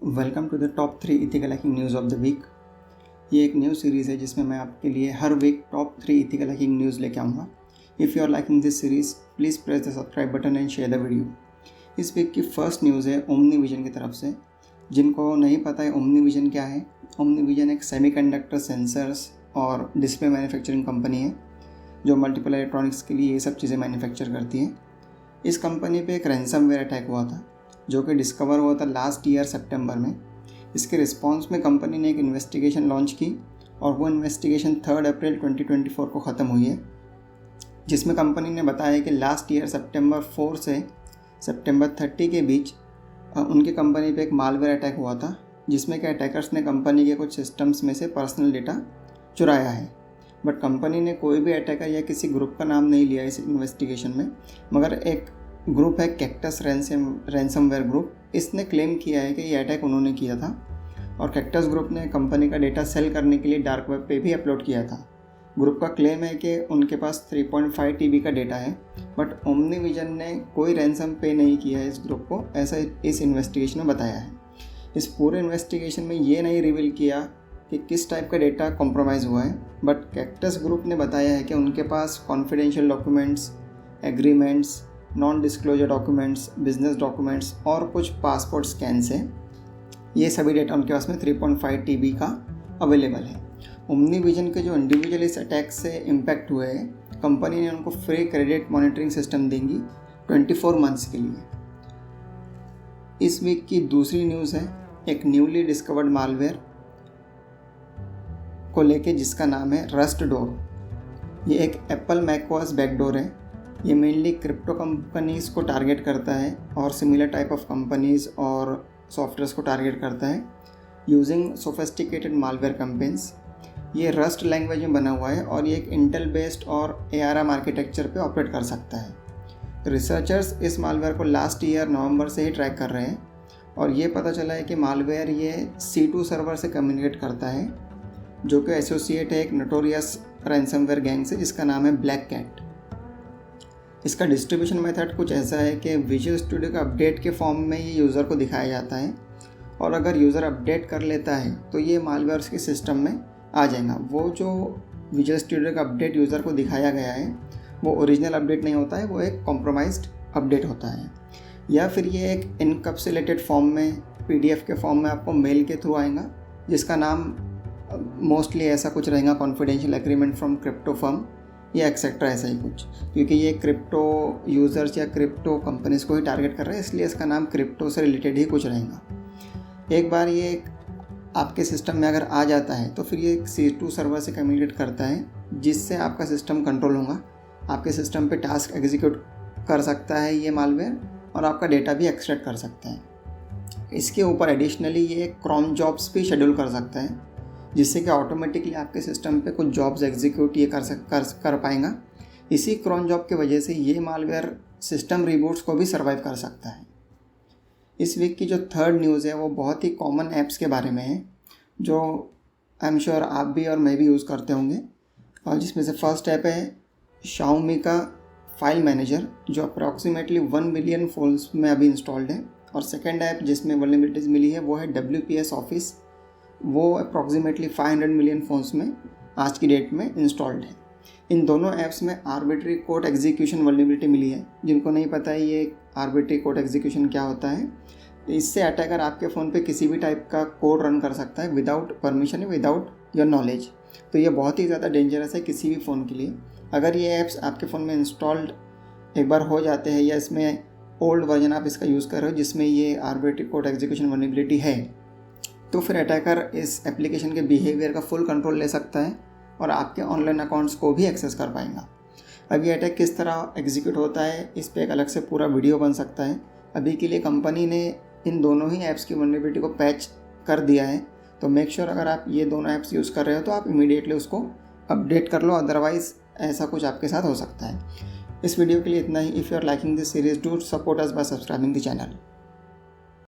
Welcome to the top 3 ethical hacking news of the week. ये एक news series है जिसमें मैं आपके लिए हर week top 3 ethical hacking news लेके आऊँगा। If you are liking this series please press the subscribe button and share the video. इस वीक की फर्स्ट न्यूज़ है ओमनी विजन की तरफ से। जिनको नहीं पता है ओमनी विजन क्या है, ओमनी विजन एक सेमीकंडक्टर सेंसर्स और डिस्प्ले मैन्युफैक्चरिंग कंपनी है जो मल्टीपल इलेक्ट्रॉनिक्स के लिए ये सब चीज़ें मैन्युफैक्चर करती है। इस कंपनी पे एक रैंसमवेयर अटैक हुआ था जो कि डिस्कवर हुआ था लास्ट ईयर सितंबर में। इसके रिस्पांस में कंपनी ने एक इन्वेस्टिगेशन लॉन्च की और वो इन्वेस्टिगेशन 3 अप्रैल 2024 को ख़त्म हुई है, जिसमें कंपनी ने बताया कि लास्ट ईयर सितंबर 4 से सितंबर 30 के बीच उनकी कंपनी पे एक मालवेयर अटैक हुआ था, जिसमें कि अटैकर्स ने कंपनी के कुछ सिस्टम्स में से पर्सनल डेटा चुराया है। बट कंपनी ने कोई भी अटैकर या किसी ग्रुप का नाम नहीं लिया इस इन्वेस्टिगेशन में, मगर एक ग्रुप है कैक्टस रैंसमवेयर ग्रुप। इसने क्लेम किया है कि ये अटैक उन्होंने किया था और कैक्टस ग्रुप ने कंपनी का डेटा सेल करने के लिए डार्क वेब पे भी अपलोड किया था। ग्रुप का क्लेम है कि उनके पास 3.5 TB का डेटा है, बट ओमनी विजन ने कोई रैंसम पे नहीं किया है इस ग्रुप को, ऐसा इस इन्वेस्टिगेशन में बताया है। इस पूरे इन्वेस्टिगेशन में ये नहीं रिवील किया कि किस टाइप का डेटा कॉम्प्रोमाइज़ हुआ है, बट कैक्टस ग्रुप ने बताया है कि उनके पास confidential documents, agreements, non disclosure documents, business documents और कुछ पासपोर्ट स्कैन्स हैं। ये सभी डेटा उनके पास में 3.5 TB का अवेलेबल है। ओमनी विजन के जो इंडिविजुअल इस अटैक से इम्पैक्ट हुए हैं, कंपनी ने उनको फ्री क्रेडिट मॉनिटरिंग सिस्टम देंगी 24 मंथ्स के लिए। इस वीक की दूसरी न्यूज़ है एक न्यूली डिस्कवर्ड मालवेयर को लेके, जिसका नाम है रस्टडोर। ये एक एप्पल मैकओएस बैकडोर है। ये मेनली क्रिप्टो कंपनीज़ को टारगेट करता है और सिमिलर टाइप ऑफ कंपनीज़ और सॉफ्टवेयर्स को टारगेट करता है यूजिंग सोफिस्टिकेटेड मालवेयर कैंपेन्स। ये रस्ट लैंग्वेज में बना हुआ है और ये एक इंटेल बेस्ड और ARM आर्किटेक्चर पे ऑपरेट कर सकता है। रिसर्चर्स इस मालवेयर को लास्ट ईयर नवंबर से ही ट्रैक कर रहे हैं और ये पता चला है कि मालवेयर ये C2 सर्वर से कम्युनिकेट करता है, जो कि एसोसिएट है एक नोटोरियस रैंसमवेयर गैंग से जिसका नाम है ब्लैक कैट। इसका डिस्ट्रीब्यूशन मेथड कुछ ऐसा है कि विजुअल स्टूडियो का अपडेट के फॉर्म में ये यूज़र को दिखाया जाता है और अगर यूज़र अपडेट कर लेता है तो ये मालवेयर के सिस्टम में आ जाएगा। वो जो विजुअल स्टूडियो का अपडेट यूज़र को दिखाया गया है वो ओरिजिनल अपडेट नहीं होता है, वो एक कॉम्प्रोमाइज्ड अपडेट होता है, या फिर ये एक इनकैप्सुलेटेड फॉर्म में PDF के फॉर्म में आपको मेल के थ्रू आएगा, जिसका नाम मोस्टली ऐसा कुछ रहेगा, confidential agreement from crypto firm या एक्सेट्रा, ऐसा ही कुछ, क्योंकि ये क्रिप्टो यूज़र्स या क्रिप्टो कंपनीज़ को ही टारगेट कर रहे हैं, इसलिए इसका नाम क्रिप्टो से रिलेटेड ही कुछ रहेगा। एक बार ये आपके सिस्टम में अगर आ जाता है तो फिर ये C2 सर्वर से कम्युनिकेट करता है, जिससे आपका सिस्टम कंट्रोल होगा। आपके सिस्टम पे टास्क एग्जीक्यूट कर सकता है ये मालवेयर और आपका डेटा भी एक्सट्रैक्ट कर सकता है। इसके ऊपर एडिशनली ये क्रॉन जॉब्स भी शेड्यूल कर सकता है, जिससे कि ऑटोमेटिकली आपके सिस्टम पे कुछ जॉब्स एग्जीक्यूट ये कर पाएगा। इसी क्रॉन जॉब की वजह से ये मालवेयर सिस्टम रिबूट्स को भी सर्वाइव कर सकता है। इस वीक की जो थर्ड न्यूज़ है वो बहुत ही कॉमन ऐप्स के बारे में है, जो आई एम श्योर आप भी और मैं भी यूज़ करते होंगे, और जिसमें से फर्स्ट ऐप है Xiaomi का फाइल मैनेजर, जो अप्रॉक्सीमेटली 1 मिलियन फ़ोन्स में अभी इंस्टॉल्ड है। और सेकेंड ऐप जिसमें वल्नरेबिलिटीज़ मिली है वो है WPS ऑफिस, वो अप्रॉक्सीमेटली 500 मिलियन फ़ोन्स में आज की डेट में इंस्टॉल्ड है। इन दोनों ऐप्स में आर्बिट्री कोड एग्जीक्यूशन वल्नरेबिलिटी मिली है। जिनको नहीं पता है ये आर्बिट्री कोड एग्जीक्यूशन क्या होता है, इससे अटैकर आपके फ़ोन पे किसी भी टाइप का कोड रन कर सकता है without permission, without your knowledge. तो ये बहुत ही ज़्यादा डेंजरस है किसी भी फ़ोन के लिए। अगर ये ऐप्स आपके फ़ोन में इंस्टॉल्ड एक बार हो जाते हैं या इसमें ओल्ड वर्जन आप इसका यूज़ कर रहे हो जिसमें ये आर्बिट्री कोड एग्जीक्यूशन वल्नरेबिलिटी है, तो फिर अटैकर इस एप्लीकेशन के बिहेवियर का फुल कंट्रोल ले सकता है और आपके ऑनलाइन अकाउंट्स को भी एक्सेस कर पाएगा। अब ये अटैक किस तरह एग्जीक्यूट होता है, इस पर एक अलग से पूरा वीडियो बन सकता है। अभी के लिए कंपनी ने इन दोनों ही ऐप्स की वल्नरेबिलिटी को पैच कर दिया है, तो मेक श्योर अगर आप ये दोनों ऐप्स यूज़ कर रहे हो तो आप इमीडिएटली उसको अपडेट कर लो, अदरवाइज़ ऐसा कुछ आपके साथ हो सकता है। इस वीडियो के लिए इतना ही। If you are liking this series, do support us by subscribing the channel.